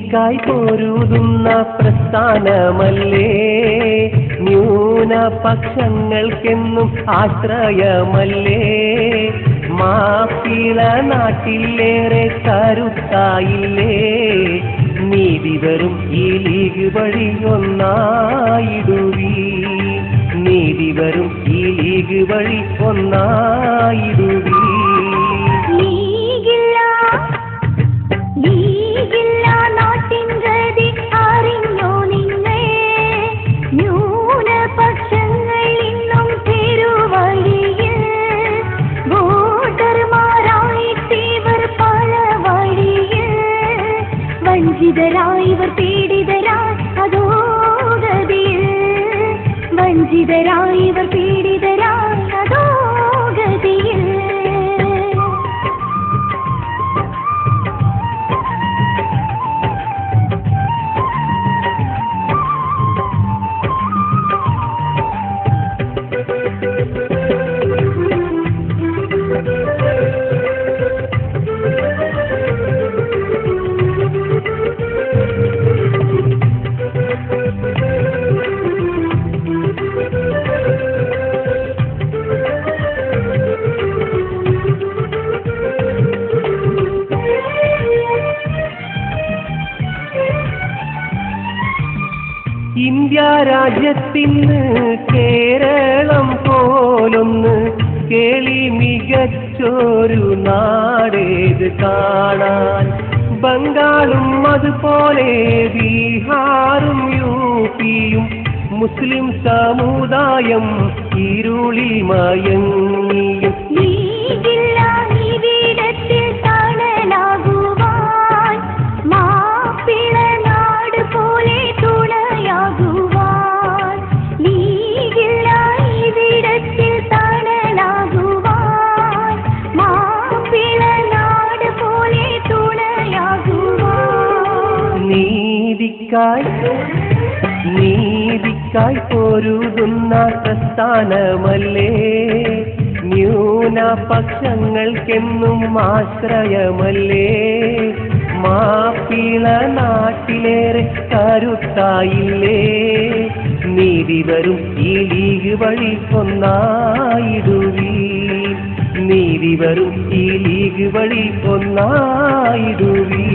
നീതിക്കായി പോരുതുന്ന പ്രസ്ഥാനമല്ലേ, ന്യൂനപക്ഷങ്ങൾക്കെന്നും ആശ്രയമല്ലേ, മാപ്പിള നാട്ടിലേറെ കരുത്തായില്ലേ, നീതി വരും ഈ ലീഗ് വഴി ഒന്നായിടുവീ, നീതി വരും ഈ ലീഗ് വഴി ഒന്നായിടുവീ. വഞ്ചിതരായിവർ പീഡിതരായി അതോ ഗതിയിൽ, വഞ്ചിതരായിവർ പീഡിതരായി അതോ ഗതിയിൽ. ഇന്ത്യ രാജ്യത്തിന് കേരളം പോലൊന്ന് കേളി മികച്ചൊരു നാടേത് കാണാൻ, ബംഗാളും അതുപോലെ ബീഹാറും യുപിയും മുസ്ലിം സമുദായം ഇരുളി മയങ്ങിയും. നീതിക്കായി പൊരുതുന്ന പ്രസ്ഥാനമല്ലേ, ന്യൂനപക്ഷങ്ങൾക്കെന്നും ആശ്രയമല്ലേ, മാപ്പിള നാട്ടിലേറെ കരുത്തായില്ലേ, നീതി വരും ഈ ലീഗ് വഴി ഒന്നായിടുവീ, നീതി വരും ഈ ലീഗ് വഴി ഒന്നായിടുവീ.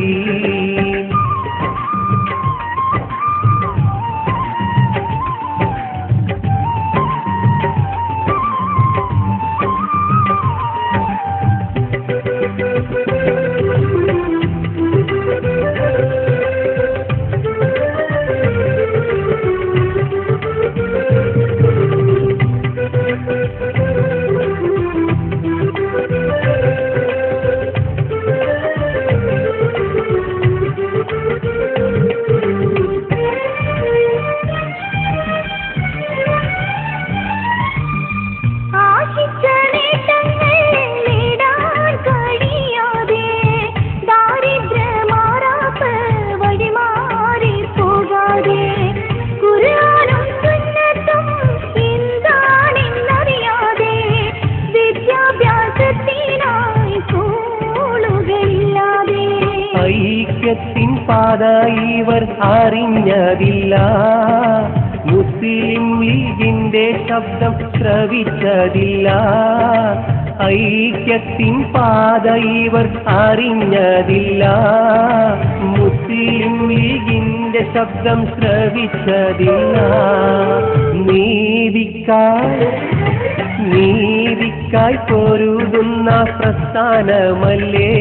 ഐക്യത്തിൻ പാത ഇവർ അറിഞ്ഞതില്ല, മുസ്ലിം ലീഗിന്റെ ശബ്ദം ശ്രവിച്ചതില്ല, ഐക്യത്തിൻ പാത ഇവർ അറിഞ്ഞതില്ല, മുസ്ലിം ലീഗിന്റെ ശബ്ദം ശ്രവിച്ചതില്ല. നീതിക്കായി പൊരുതുന്ന പ്രസ്ഥാനമല്ലേ,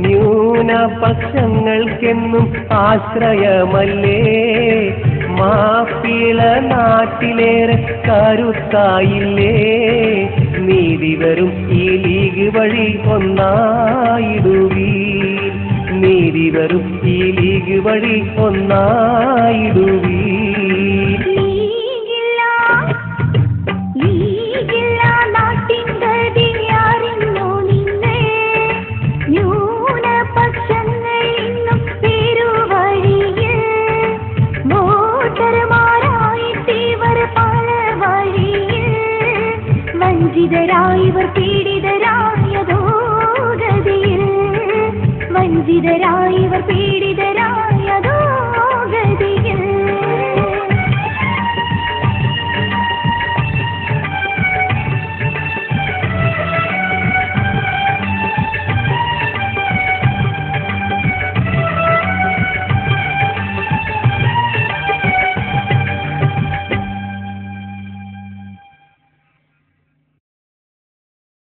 ന്യൂനപക്ഷങ്ങൾക്കെന്നും ആശ്രയമല്ലേ, മാപ്പിള നാട്ടിലേറെ കരുത്തായില്ലേ, നീതി വരും ഈ ലീഗ് വഴി ഒന്നായിടുവീ, നീതി വരും ഈ ലീഗ് വഴി ഒന്നായിടുവീ. വഞ്ചിതരായിവർ പീഡിതരായതോ ഗതിയിൽ, വഞ്ചിതരായിവർ പീഡിതരായി